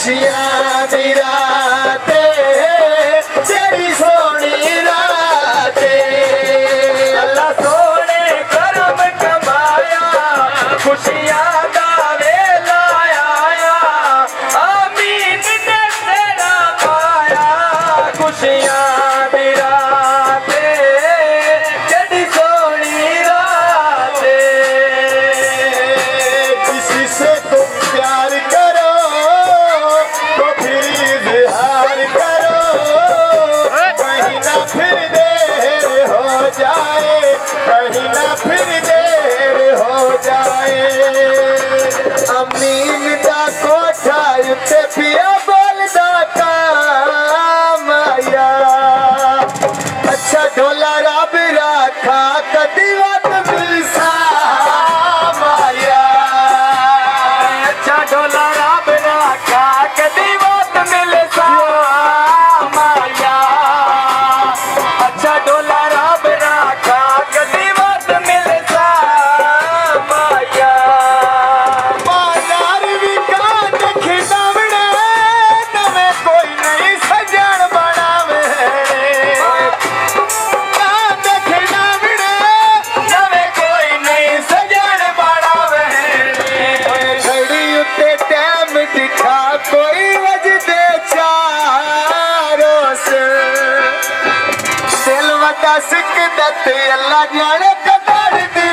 खुशियां दी रात तेरी सोनी रात अल्लाह सोने करम कमाया खुशियां दा वेला आया आमीन ने तेरा पाया खुशियां दी रात जड़ी सोनी रात किसी से तुम प्यार करो तो फिर इजहार करो कहीं ना फिर देर हो जाए कहीं ना फिर देर हो जाए अमीन दा कोठा उत्ते पिया बोलदा काम आया अच्छा ढोला रब राखा कदी वत मिलसा माया अच्छा ढोला रब राखा कदी बात मिल सा माया अच्छा ढोला रब राखा कदी बात मिल सा माया बाजार भी कांड खिदावणे नवे कोई नहीं सजन बनावे कांड खिदावणे नवे कोई नहीं सजन बनावे घड़ी उत्ते टैम दिखा कोई वजदे चारों से दिल वटा सिक दत अल्लाह जाने कदर दी